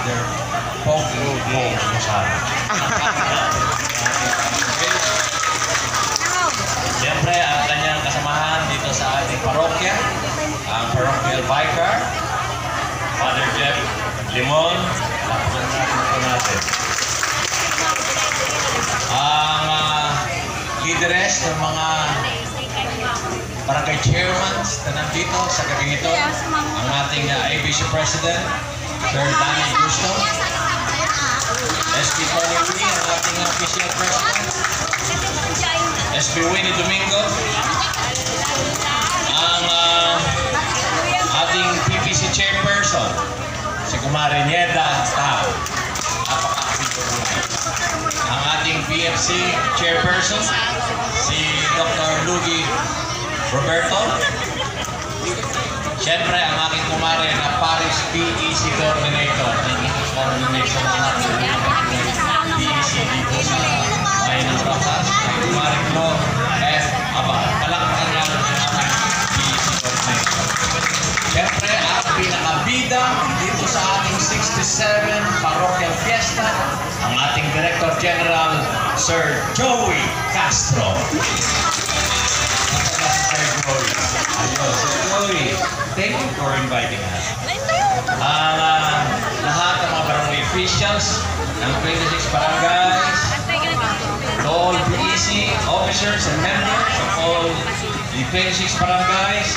Father Pogi Mosara. Siyempre, ang kanyang kasamahan dito sa ating parokya, ang parochial vicar, Father Jeff Limon. Lapakan natin po natin. Ang leaderess ng mga barangay chairman na nandito sa gabing ito, ang ating ABC President, Sir Danny Gusto, SB Tony Lee, ang ating official president, SB Winnie Domingo, ang ating PPC chairperson, si Kumari Nieda Tao, napaka-active po naman. Ang ating PFC chairperson, si Dr. Lugi Roberto. Siyempre, ang aking kumare na Paris PEC coordinator. Coordination ng ating PEC dito sa bayan ng Rojas. Ang kumare ko, palakpakan lang ang ating PEC coordinator. Siyempre, ang pinakabida dito sa ating 67 Parochial Fiesta, ang ating Director General, Sir Joey Castro. Joey, thank you for inviting us. Lahat ng mga barangay officials ng 26 barangays, all PEC officers and members of all the 26 barangays,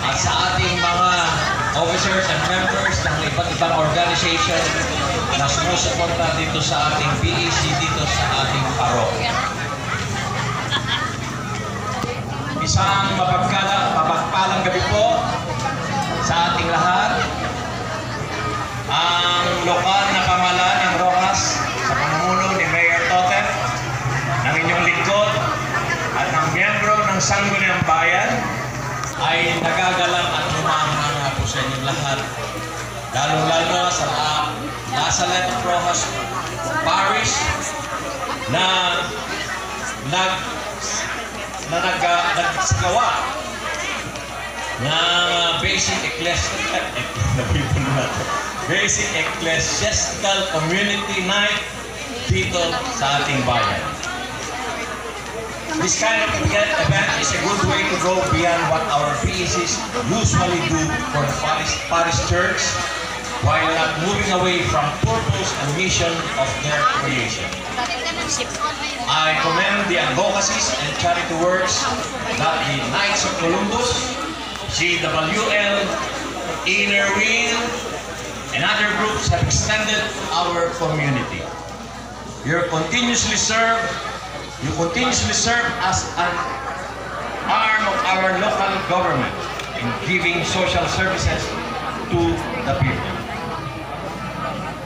at sa ating mga officers and members ng iba't ibang organization na sumusuporta dito sa ating PEC, dito sa ating parokya. Isang mapagpalang gabi po sa ating lahat. Ang lokal na pamahalaan ng Rojas sa pamumuno ni Mayor Totep, ng inyong lingkod at ng miyembro ng Sangguniang Bayan ay nagagalang at humahanga po sa inyong lahat. Lalo-lalo sa Lazaret of Rojas Parish na nagsagawa ng basic ecclesiastical community night dito sa ating bayan. This kind of event is a good way to go beyond what our PECs usually do for the parish church while not moving away from purpose and mission of their creation. I commend the advocacies and charity works that the Knights of Columbus, CWL, Inner Wheel, and other groups have extended our community. You continuously serve as an arm of our local government in giving social services to the people.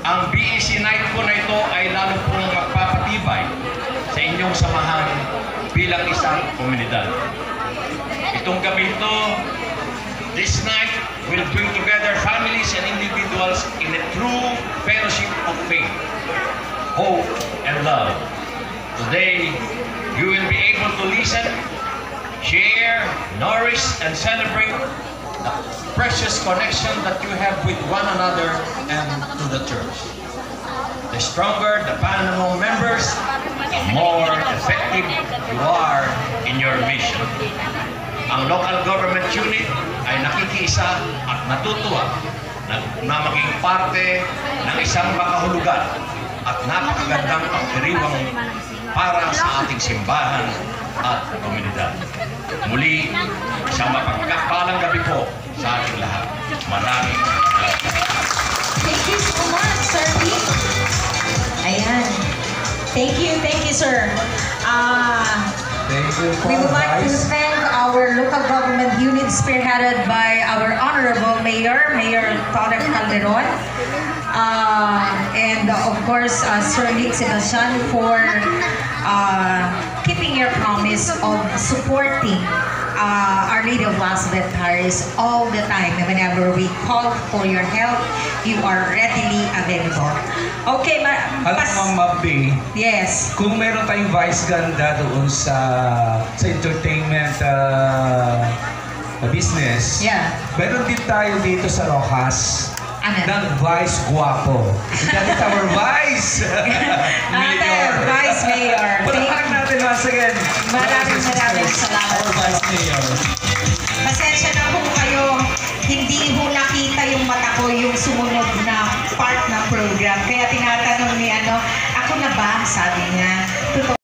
Ang BEC night po na ito ay lalo pong magpapatibay sa inyong samahan bilang isang komunidad. Itong gabi ito, this night will bring together families and individuals in a true fellowship of faith, hope, and love. Today, you will be able to listen, share, nourish, and celebrate the precious connection that you have with one another and to the church. The stronger the band among members, the more effective you are in your mission. Ang local government unit ay nakikiisa at natutuwa na maging parte ng isang makahulugan at napakagandang pagdiriwang para sa ating simbahan at komunidad. Muli, isang mapagpalang gabi po sa ating lahat. Maraming salamat. Thank you so much, Sir Pete. Ayan. Thank you, sir. We would like to thank our local government unit spearheaded by our Honorable Mayor Totep Calderon. And of course, Sir Nick Sebastian for keeping your promise of supporting Our Lady of Lazaret Parish all the time. Whenever we call for your help, you are readily available. Okay, Ma'am Mabby, yes. kung meron tayong vice ganda doon sa entertainment business, Yeah. meron din tayo dito sa Rojas. Ano? ng Vice Guapo. That is our Vice Mayor. Vice Mayor. Palakpakan natin once again. Maraming salamat. Our Vice Mayor. Pasensya na po kayo, hindi ho nakita yung mata ko yung sumunod na part ng program. Kaya tinatanong ni ako na ba? Sabi niya. Totoo